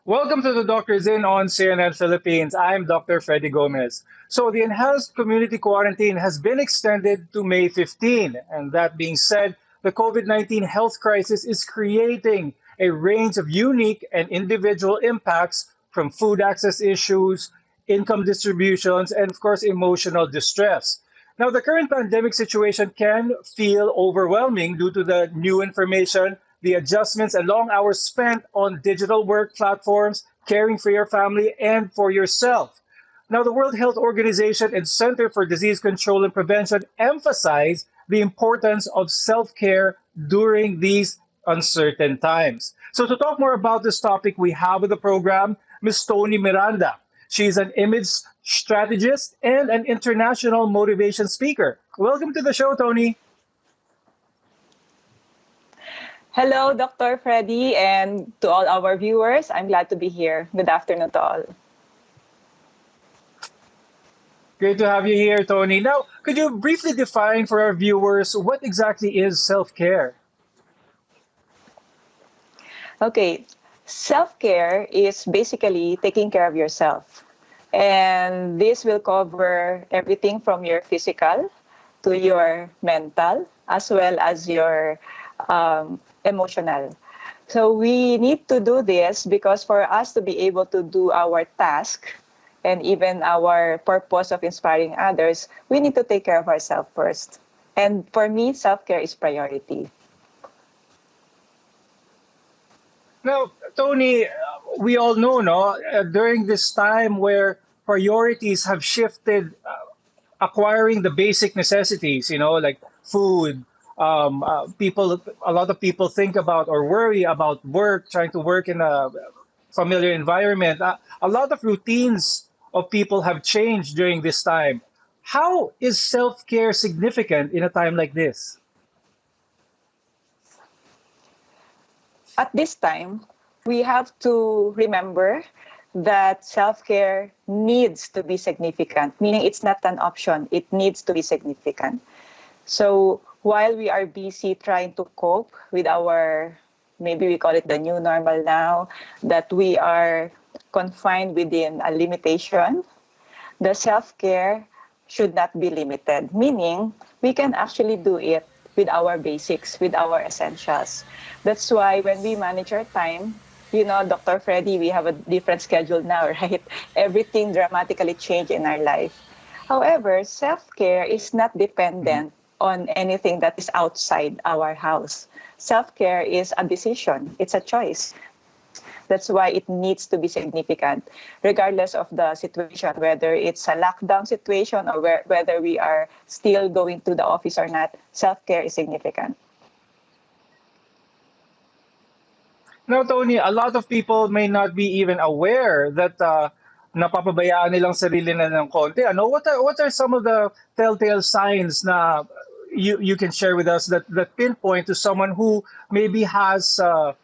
Welcome to the Doctor's In on CNN Philippines. I'm Dr. Freddie Gomez. So, the enhanced community quarantine has been extended to May 15. And that being said, the COVID 19 health crisis is creating a range of unique and individual impacts from food access issues, income distributions, and of course, emotional distress. Now, the current pandemic situation can feel overwhelming due to the new information, the adjustments, and long hours spent on digital work platforms, caring for your family and for yourself. Now, the World Health Organization and Center for Disease Control and Prevention emphasize the importance of self care during these uncertain times. So, to talk more about this topic, we have with the program Ms. Toni Miranda. She's an image strategist and an international motivation speaker. Welcome to the show, Toni. Hello, Dr. Freddie, and to all our viewers. I'm glad to be here. Good afternoon to all. Great to have you here, Toni. Now, could you briefly define for our viewers what exactly is self care? Okay, self-care is basically taking care of yourself. And this will cover everything from your physical to your mental, as well as your emotional. So we need to do this because for us to be able to do our task and even our purpose of inspiring others, we need to take care of ourselves first. And for me, self-care is priority. Now, Toni, we all know, no, during this time where priorities have shifted, acquiring the basic necessities, like food. A lot of people think about or worry about work, trying to work in a familiar environment. A lot of routines of people have changed during this time. How is self care significant in a time like this? At this time, we have to remember that self-care needs to be significant, meaning it's not an option, it needs to be significant. So while we are busy trying to cope with our, maybe we call it the new normal now, that we are confined within a limitation, the self-care should not be limited, meaning we can actually do it with our basics, with our essentials. That's why when we manage our time, Dr. Freddie, we have a different schedule now, right? Everything dramatically changed in our life. However, self-care is not dependent on anything that is outside our house. Self-care is a decision. It's a choice. That's why it needs to be significant, regardless of the situation, whether it's a lockdown situation or whether we are still going to the office or not. Self-care is significant. Now, Tony, a lot of people may not be even aware that napapabayaan nilang sarili na ng konti. What are some of the telltale signs na you can share with us that pinpoint to someone who maybe has a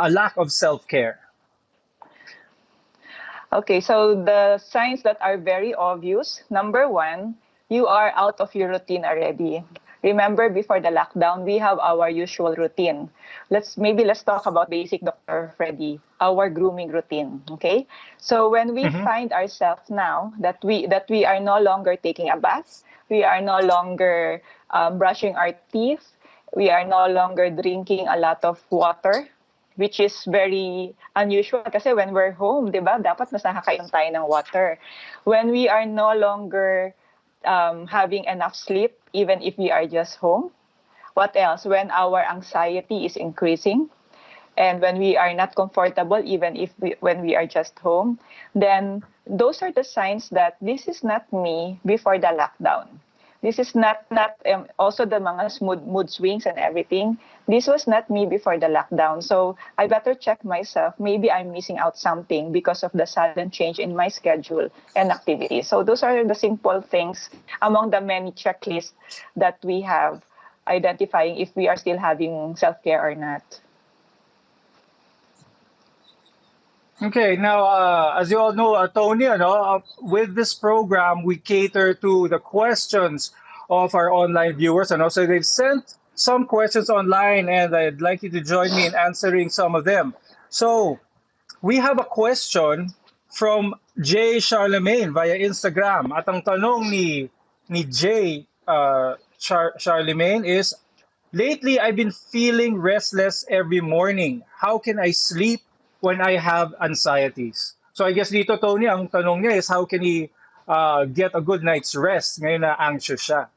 lack of self-care? Okay, so the signs that are very obvious. Number one, you are out of your routine already. Remember, before the lockdown, we have our usual routine. Let's talk about basic, Dr. Freddie, our grooming routine. Okay, so when we find ourselves now that we are no longer taking a bath, we are no longer brushing our teeth, we are no longer drinking a lot of water, which is very unusual kasi when we're home, di ba, dapat mas nakakainom tayo ng water. When we are no longer having enough sleep, even if we are just home. What else? When our anxiety is increasing, and when we are not comfortable, even when we are just home, then those are the signs that this is not me before the lockdown. This is not also the mga mood swings and everything. This was not me before the lockdown. So I better check myself. Maybe I'm missing out something because of the sudden change in my schedule and activities. So those are the simple things among the many checklists that we have, identifying if we are still having self-care or not. Okay, now, as you all know, Tony, with this program, we cater to the questions of our online viewers. And also, they've sent some questions online, and I'd like you to join me in answering some of them. So, We have a question from Jay Charlemagne via Instagram. At ang tanong ni Jay Charlemagne is, lately I've been feeling restless every morning. How can I sleep when I have anxieties? So I guess dito, Tony, ang tanong niya is how can he get a good night's rest ngayon na anxious siya?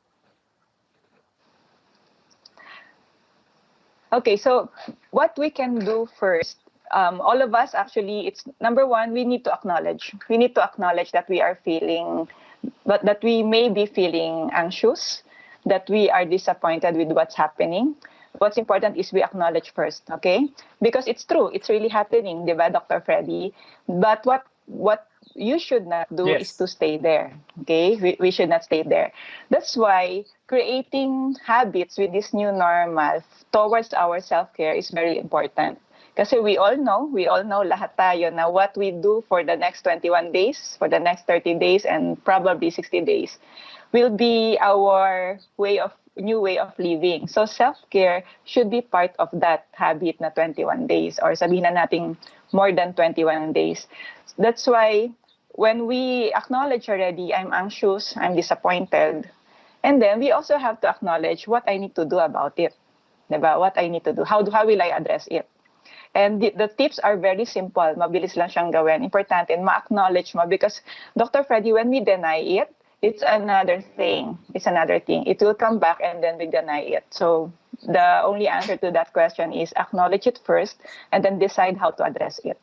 Okay, so what we can do first, all of us actually, it's number one, we need to acknowledge. We need to acknowledge that we are feeling, but that we may be feeling anxious, that we are disappointed with what's happening. What's important is we acknowledge first, okay? Because it's true, it's really happening, diba, Dr. Freddie? But what you should not do is Yes. to stay there, okay? We should not stay there. That's why creating habits with this new normal towards our self-care is very important. Kasi we all know lahat tayo na what we do for the next 21 days, for the next 30 days, and probably 60 days will be our new way of living. So self-care should be part of that habit na 21 days or sabihin na nating more than 21 days. That's why when we acknowledge already, I'm anxious, I'm disappointed, and then we also have to acknowledge what I need to do about it. Diba? What I need to do. How will I address it? And the tips are very simple. Mabilis lang siyang gawin. Importante, ma-acknowledge mo. Because, Dr. Freddie, when we deny it, it's another thing. It's another thing. It will come back and then we deny it. So, the only answer to that question is acknowledge it first and then decide how to address it.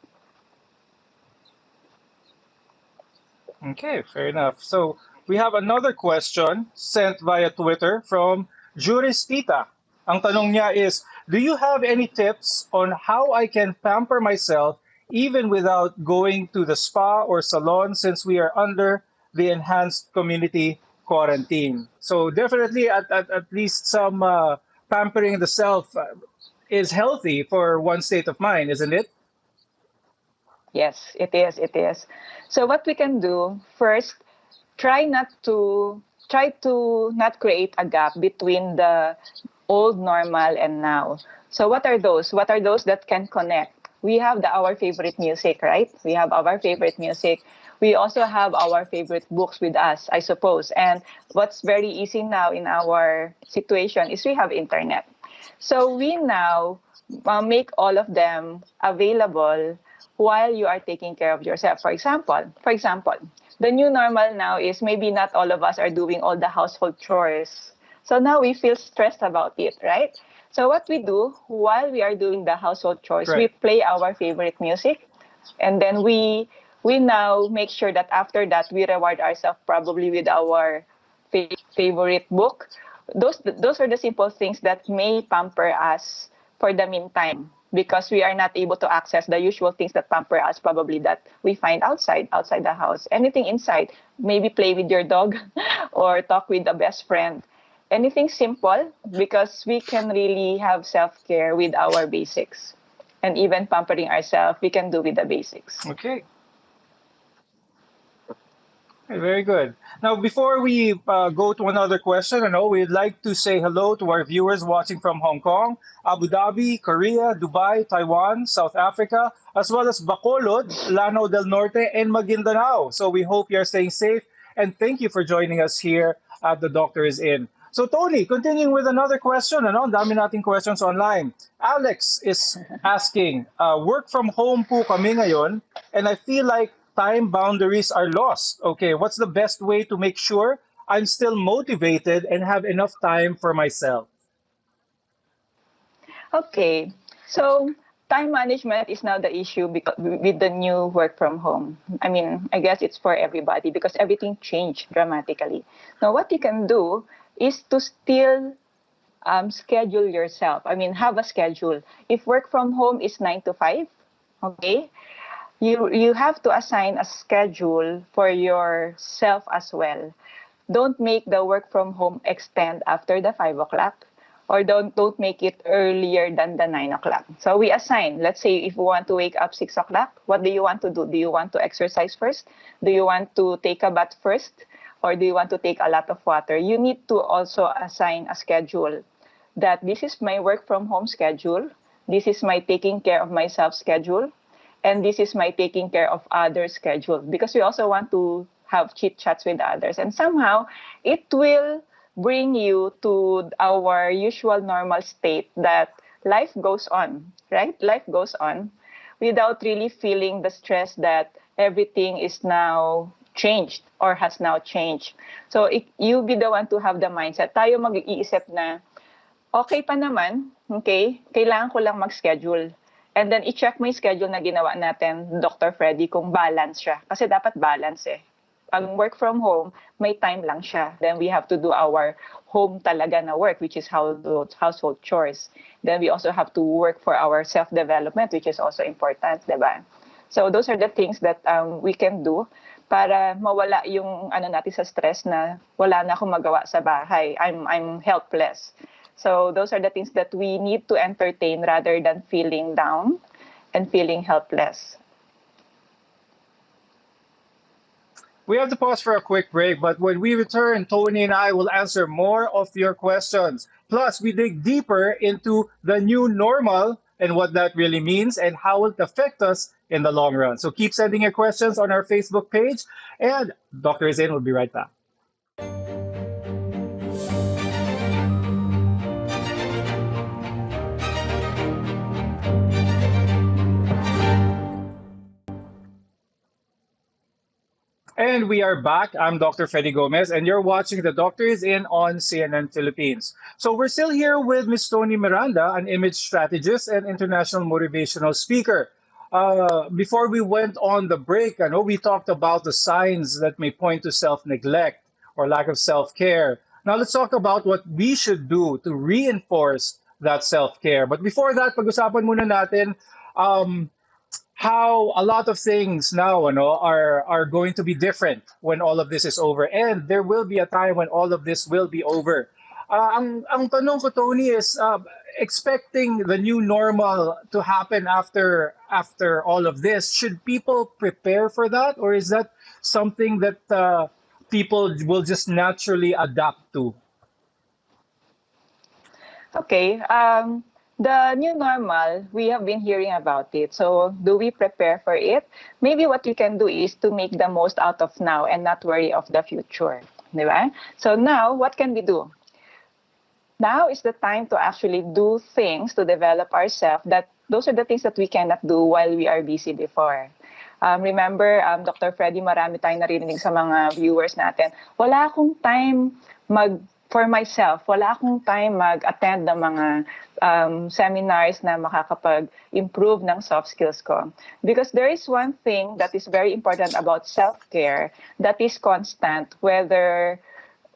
Okay, fair enough. So we have another question sent via Twitter from Juristita. Ang tanong niya is, do you have any tips on how I can pamper myself even without going to the spa or salon since we are under the enhanced community quarantine? So definitely at least some pampering the self is healthy for one state of mind, isn't it? Yes, it is. It is. So what we can do first, try to not create a gap between the old normal and now. So what are those? What are those that can connect? We have our favorite music, right? We have our favorite music. We also have our favorite books with us, I suppose. And what's very easy now in our situation is we have internet. So we now make all of them available while you are taking care of yourself. For example, the new normal now is maybe not all of us are doing all the household chores. So now we feel stressed about it, right? So what we do while we are doing the household chores, we Right. play our favorite music, and then we now make sure that after that we reward ourselves probably with our favorite book. Those are the simple things that may pamper us for the meantime because we are not able to access the usual things that pamper us probably that we find outside the house. Anything inside, maybe play with your dog or talk with a best friend. Anything simple because we can really have self-care with our basics. And even pampering ourselves, we can do with the basics. Okay. Okay, very good. Now, before we go to another question, I know we'd like to say hello to our viewers watching from Hong Kong, Abu Dhabi, Korea, Dubai, Taiwan, South Africa, as well as Bacolod, Lanao del Norte, and Maguindanao. So we hope you're staying safe, and thank you for joining us here at The Doctor is In. So Tony, continuing with another question, ano, ang dami nating questions online. Alex is asking, work from home po kami ngayon, and I feel like time boundaries are lost. Okay, what's the best way to make sure I'm still motivated and have enough time for myself? Okay, so time management is now the issue because with the new work from home. I mean, I guess it's for everybody because everything changed dramatically. Now, what you can do is to still schedule yourself. I mean, have a schedule. If work from home is 9 to 5, okay, you have to assign a schedule for yourself as well. Don't make the work from home extend after the 5 o'clock, or don't make it earlier than the 9 o'clock. So we assign, let's say if you want to wake up 6 o'clock, what do you want to do? Do you want to exercise first? Do you want to take a bath first? Or do you want to take a lot of water? You need to also assign a schedule that this is my work from home schedule. This is my taking care of myself schedule. and this is my taking care of others schedule, because we also want to have chit chats with others, and somehow it will bring you to our usual normal state that life goes on, right? Life goes on without really feeling the stress that everything is now changed or has now changed. So you be the one to have the mindset. Tayo mag-iisip na, okay pa naman, okay, kailangan ko lang mag-schedule. And then i-check mo yung schedule na ginawa natin, Dr. Freddie, kung balance siya. Kasi dapat balance eh. Pag work from home, may time lang siya. Then we have to do our home talaga na work, which is household chores. Then we also have to work for our self-development, which is also important, diba? So those are the things that we can do para mawala yung natin sa stress na wala na akong magawa sa bahay. I'm helpless. So those are the things that we need to entertain rather than feeling down and feeling helpless. We have to pause for a quick break, but when we return, Toni and I will answer more of your questions. Plus, we dig deeper into the new normal and what that really means and how it affects us in the long run. So keep sending your questions on our Facebook page, and Dr. Zain will be right back. And we are back. I'm Dr. Freddie Gomez, and you're watching The Doctor is In on CNN Philippines. So we're still here with Miss Toni Miranda, an image strategist and international motivational speaker. Before we went on the break, I know we talked about the signs that may point to self-neglect or lack of self-care. Now let's talk about what we should do to reinforce that self-care. But before that, pag-usapan muna natin how a lot of things now are going to be different when all of this is over, and there will be a time when all of this will be over. Ang tanong ko, Toni, is expecting the new normal to happen after all of this. Should people prepare for that, or is that something that people will just naturally adapt to? Okay. The new normal, we have been hearing about it. So do we prepare for it? Maybe what you can do is to make the most out of now and not worry of the future. Diba? So now, what can we do? Now is the time to actually do things to develop ourselves. That those are the things that we cannot do while we are busy before. Remember, Dr. Freddie, marami tayong narinig sa mga viewers natin. Wala akong time for myself, wala akong time mag-attend ng mga seminars na makakapag-improve ng soft skills ko. Because there is one thing that is very important about self-care that is constant, whether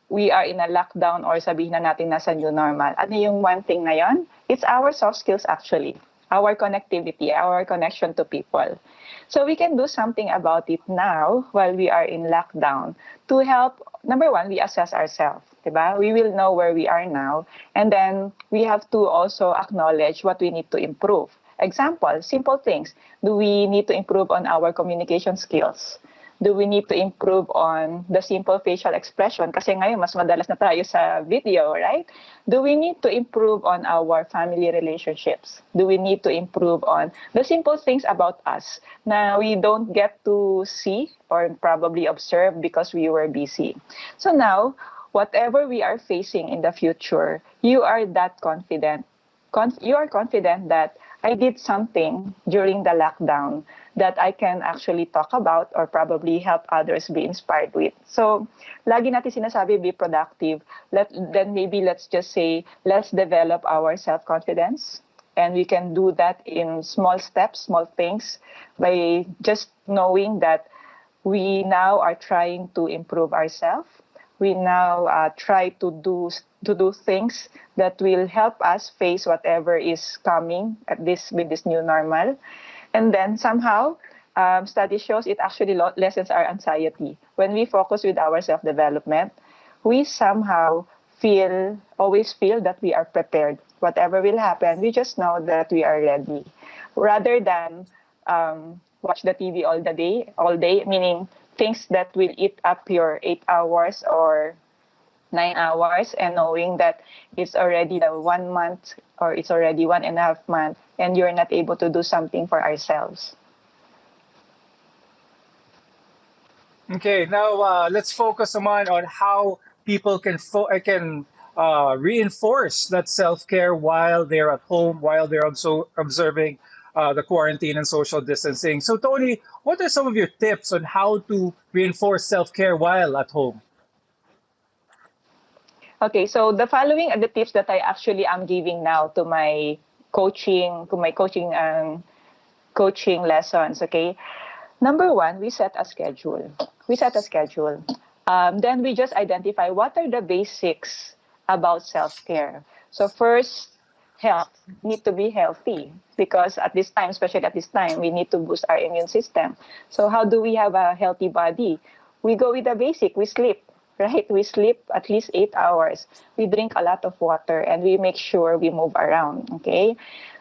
we are in a lockdown or sabihin na natin nasa new normal. Ano yung one thing na yon? It's our soft skills actually. Our connectivity, our connection to people. So we can do something about it now while we are in lockdown to help, number one, we assess ourselves. Diba? We will know where we are now, and then we have to also acknowledge what we need to improve. Example, simple things. Do we need to improve on our communication skills? Do we need to improve on the simple facial expression? Kasi ngayon, mas madalas na tayo sa video, right? Do we need to improve on our family relationships? Do we need to improve on the simple things about us na we don't get to see or probably observe because we were busy? So now, whatever we are facing in the future, you are that confident. You are confident that I did something during the lockdown that I can actually talk about or probably help others be inspired with. So, lagi natin sinasabi, be productive. Then maybe let's just say, let's develop our self-confidence. And we can do that in small steps, small things, by just knowing that we now are trying to improve ourselves. We now try to do things that will help us face whatever is coming with this new normal. And then somehow, study shows it actually lessens our anxiety. When we focus with our self-development, we somehow always feel that we are prepared. Whatever will happen, we just know that we are ready. Rather than watch the TV all day, meaning things that will eat up your 8 hours or 9 hours, and knowing that it's already the 1 month or it's already 1.5 months and you're not able to do something for ourselves. Okay, now let's focus on how people can reinforce that self-care while they're at home, while they're also observing the quarantine and social distancing. So, Tony, what are some of your tips on how to reinforce self-care while at home? Okay, so the following are the tips that I actually am giving now to my coaching lessons. Okay, number one, we set a schedule. We set a schedule. Then we just identify what are the basics about self care. So first, health need to be healthy because at this time, especially at this time, we need to boost our immune system. So how do we have a healthy body? We go with the basic. We sleep, right? We sleep at least 8 hours. We drink a lot of water and we make sure we move around. Okay.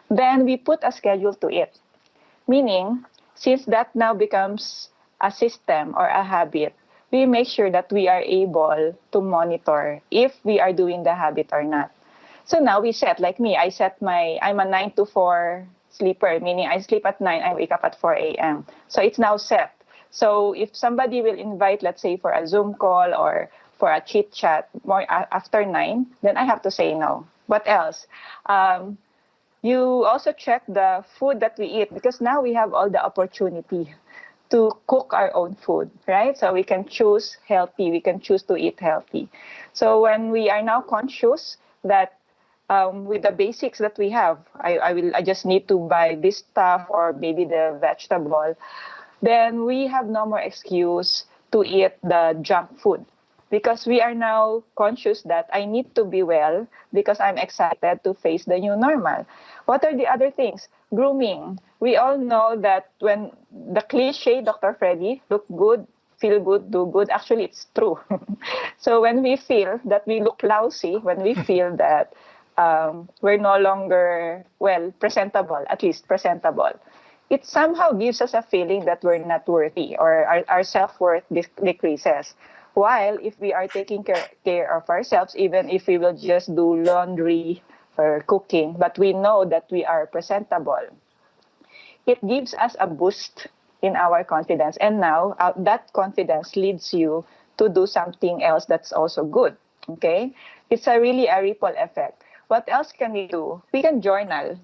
Then we put a schedule to it. Meaning, since that now becomes a system or a habit, we make sure that we are able to monitor if we are doing the habit or not. So now we set, like me, I'm a 9 to 4 sleeper, meaning I sleep at 9, I wake up at 4 a.m. So it's now set. So if somebody will invite, let's say, for a Zoom call or for a chit chat more after 9, then I have to say no. What else? You also check the food that we eat because now we have all the opportunity to cook our own food, right? So we can choose healthy, we can choose to eat healthy. So when we are now conscious that with the basics that we have, I just need to buy this stuff or maybe the vegetable, then we have no more excuse to eat the junk food because we are now conscious that I need to be well because I'm excited to face the new normal. What are the other things? Grooming. We all know that when the cliche, Dr. Freddie, look good, feel good, do good, actually it's true. So when we feel that we look lousy, when we feel that we're no longer, well, presentable, at least presentable, it somehow gives us a feeling that we're not worthy or our self-worth decreases. While if we are taking care of ourselves, even if we will just do laundry or cooking, but we know that we are presentable, it gives us a boost in our confidence. And now that confidence leads you to do something else that's also good. Okay? It's a really a ripple effect. What else can we do? We can journal,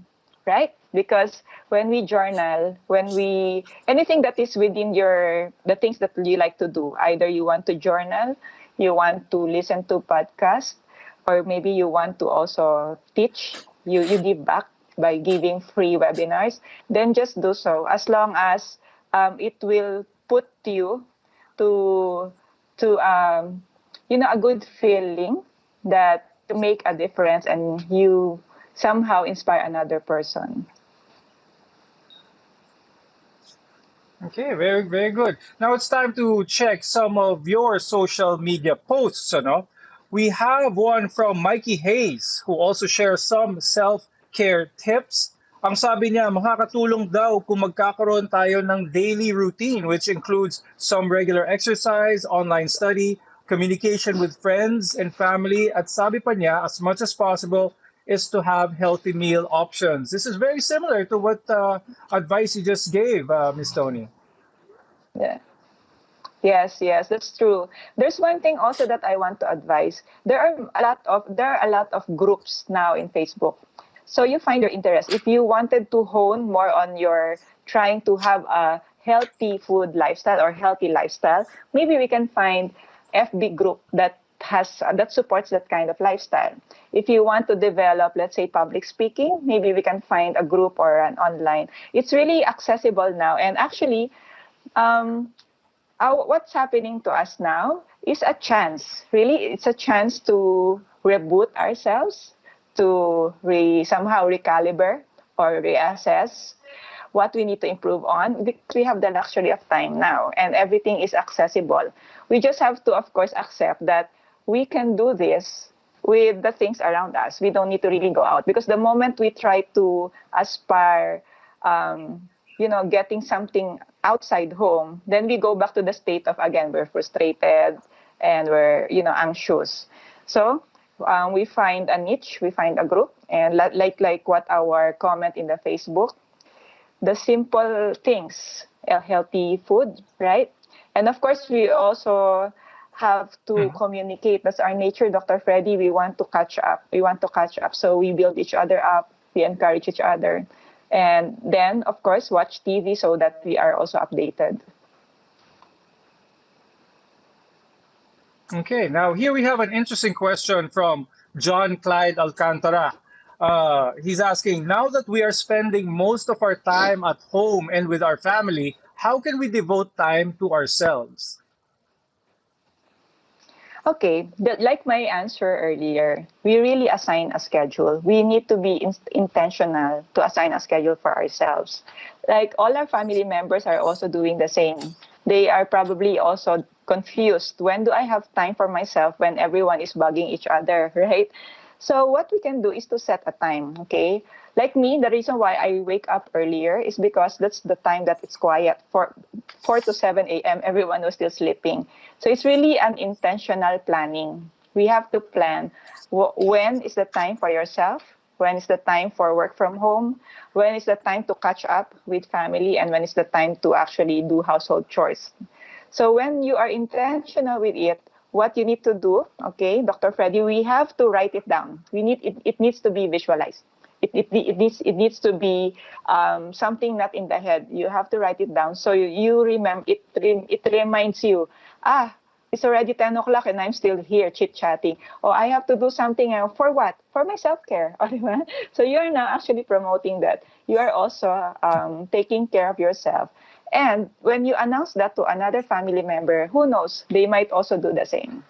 right? Because when we journal, anything that is within the things that you like to do, either you want to journal, you want to listen to podcasts, or maybe you want to also teach, you give back by giving free webinars, then just do so as long as it will put you to a good feeling that to make a difference and you somehow inspire another person. Okay, very, very good. Now it's time to check some of your social media posts. Ano? We have one from Mikey Hayes who also shares some self-care tips. Ang sabi niya, makakatulong daw kung magkakaroon tayo ng daily routine which includes some regular exercise, online study, communication with friends and family, at sabi pa niya, as much as possible, is to have healthy meal options. This is very similar to what advice you just gave, Miss Tony. Yeah. Yes, yes, that's true. There's one thing also that I want to advise. There are a lot of groups now in Facebook. So you find your interest. If you wanted to hone more on your trying to have a healthy food lifestyle or healthy lifestyle, maybe we can find FB group that supports that kind of lifestyle. If you want to develop, let's say, public speaking, maybe we can find a group or an online. It's really accessible now, and actually, um, what's happening to us now is a chance. Really, it's a chance to reboot ourselves, to somehow recalibrate or reassess what we need to improve on because we have the luxury of time now and everything is accessible. We just have to, of course, accept that we can do this with the things around us. We don't need to really go out because the moment we try to aspire, getting something outside home, then we go back to the state of, again, we're frustrated and we're, anxious. So we find a niche, we find a group, and like what our comment in the Facebook, the simple things, healthy food, right? And of course, we also have to Mhm. communicate. That's our nature, Dr. Freddie. We want to catch up. We want to catch up. So we build each other up. We encourage each other. And then, of course, watch TV so that we are also updated. Okay, now here we have an interesting question from John Clyde Alcantara. He's asking, now that we are spending most of our time at home and with our family, how can we devote time to ourselves? Okay, like my answer earlier, we really assign a schedule. We need to be intentional to assign a schedule for ourselves. Like all our family members are also doing the same. They are probably also confused. When do I have time for myself when everyone is bugging each other, right? So what we can do is to set a time, okay? Like me, the reason why I wake up earlier is because that's the time that it's quiet. For 4 to 7 a.m., everyone was still sleeping. So it's really an intentional planning. We have to plan when is the time for yourself, when is the time for work from home, when is the time to catch up with family, and when is the time to actually do household chores. So when you are intentional with it, what you need to do, okay, Dr. Freddie, we have to write it down. It needs to be visualized. It needs to be something not in the head. You have to write it down so you remember it. It reminds you, ah, it's already 10 o'clock and I'm still here chit chatting. Oh, I have to do something for what? For my self care. So you are now actually promoting that. You are also taking care of yourself. And when you announce that to another family member, who knows, they might also do the same.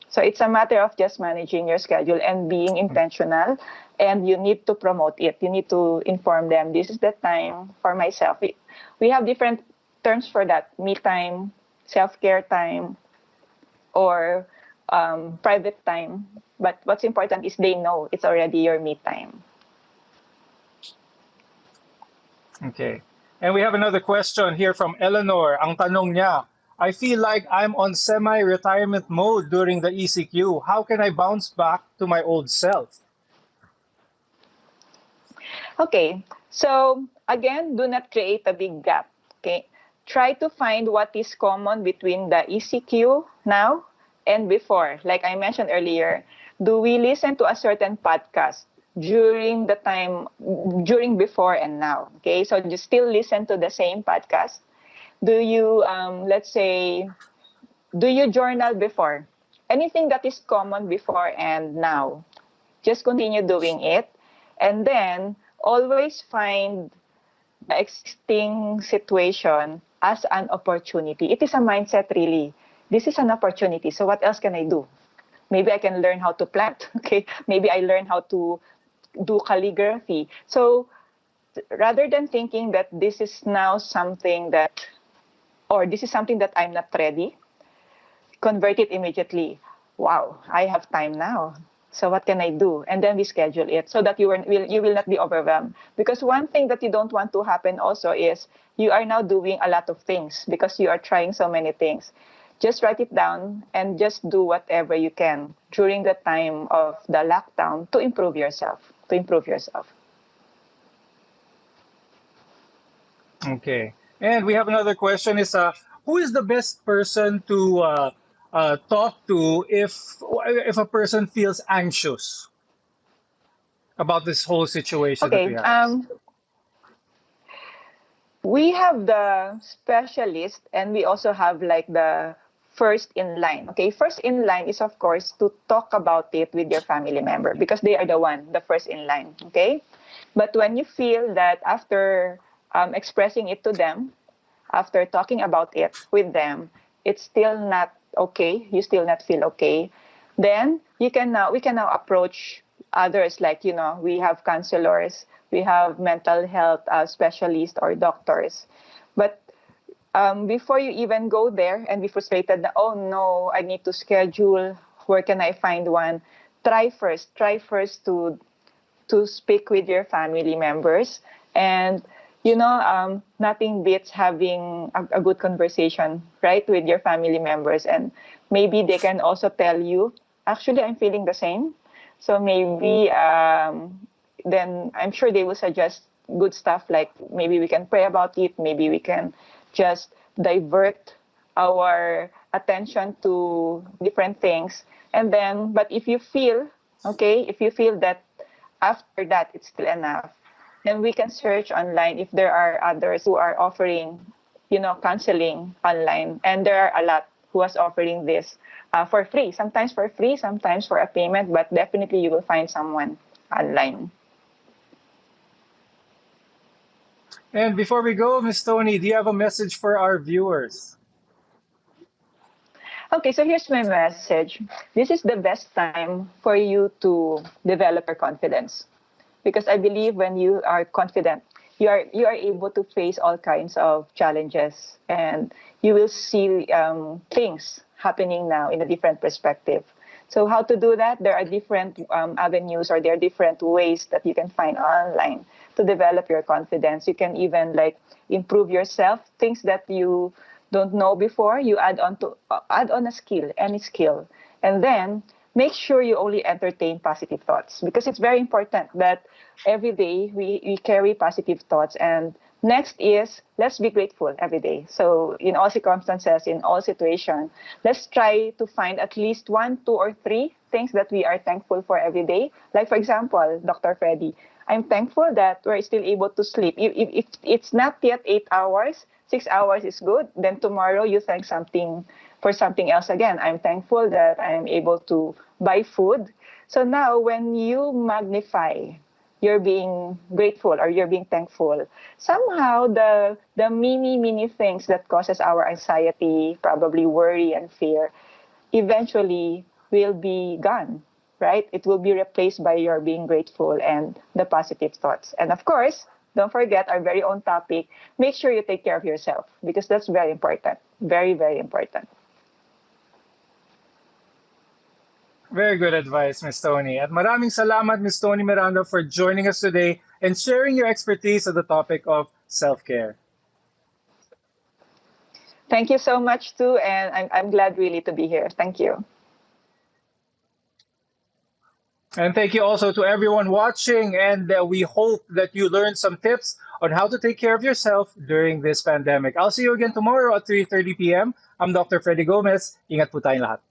So it's a matter of just managing your schedule and being intentional. And you need to promote it. You need to inform them, this is the time for myself. We have different terms for that: me time, self care time, or private time. But what's important is they know it's already your me time. Okay. And we have another question here from Eleanor. Ang tanong niya, I feel like I'm on semi-retirement mode during the ECQ. How can I bounce back to my old self? Okay, so again, do not create a big gap. Okay, try to find what is common between the ECQ now and before. Like I mentioned earlier, do we listen to a certain podcast during the time, during before and now? Okay, so you still listen to the same podcast. Do you, let's say, do you journal before? Anything that is common before and now, just continue doing it. And then always find the existing situation as an opportunity. It is a mindset, really. This is an opportunity. So what else can I do? Maybe I can learn how to plant. Okay. Maybe I learn how to do calligraphy. So rather than thinking that this is now something that, or this is something that I'm not ready, convert it immediately. Wow, I have time now. So what can I do? And then we schedule it so that you will not be overwhelmed. Because one thing that you don't want to happen also is you are now doing a lot of things because you are trying so many things. Just write it down and just do whatever you can during the time of the lockdown to improve yourself. To improve yourself. Okay. And we have another question is, who is the best person to talk to if a person feels anxious about this whole situation that we Okay. have? We have the specialist and we also have like the first in line. Okay, first in line is of course to talk about it with your family member because they are the first in line. Okay, but when you feel that after expressing it to them, after talking about it with them, it's still not okay, you still not feel okay, then we can now approach others, like we have counselors, we have mental health specialists or doctors. But before you even go there and be frustrated that, oh no, I need to schedule, where can I find one? Try first to speak with your family members. And nothing beats having a good conversation, right, with your family members. And maybe they can also tell you, actually I'm feeling the same. So maybe then I'm sure they will suggest good stuff, like maybe we can pray about it, maybe we can just divert our attention to different things. And then, but if you feel, okay, if you feel that after that it's still enough, then we can search online if there are others who are offering, counseling online. And there are a lot who is offering this for free, sometimes for free, sometimes for a payment, but definitely you will find someone online. And before we go, Miss Toni, do you have a message for our viewers? Okay, so here's my message. This is the best time for you to develop your confidence, because I believe when you are confident, you are able to face all kinds of challenges, and you will see things happening now in a different perspective. So how to do that? There are different avenues, or there are different ways that you can find online to develop your confidence. You can even like improve yourself, things that you don't know before. You add on a skill, any skill, and then make sure you only entertain positive thoughts, because it's very important that every day we carry positive thoughts. And next is, let's be grateful every day. So in all circumstances, in all situations, let's try to find at least one, two, or three things that we are thankful for every day. Like, for example, Dr. Freddie, I'm thankful that we're still able to sleep. If it's not yet 8 hours, 6 hours is good. Then tomorrow you thank something for something else again. I'm thankful that I'm able to buy food. So now when you magnify you're being grateful or you're being thankful, somehow the mini things that causes our anxiety, probably worry and fear, eventually will be gone, right? It will be replaced by your being grateful and the positive thoughts. And of course, don't forget our very own topic. Make sure you take care of yourself, because that's very important. Very, very important. Very good advice, Miss Toni. At maraming salamat, Miss Toni Miranda, for joining us today and sharing your expertise on the topic of self-care. Thank you so much too, and I'm glad really to be here. Thank you. And thank you also to everyone watching. And we hope that you learned some tips on how to take care of yourself during this pandemic. I'll see you again tomorrow at 3:30 p.m. I'm Dr. Freddie Gomez. Ingat po tayong lahat.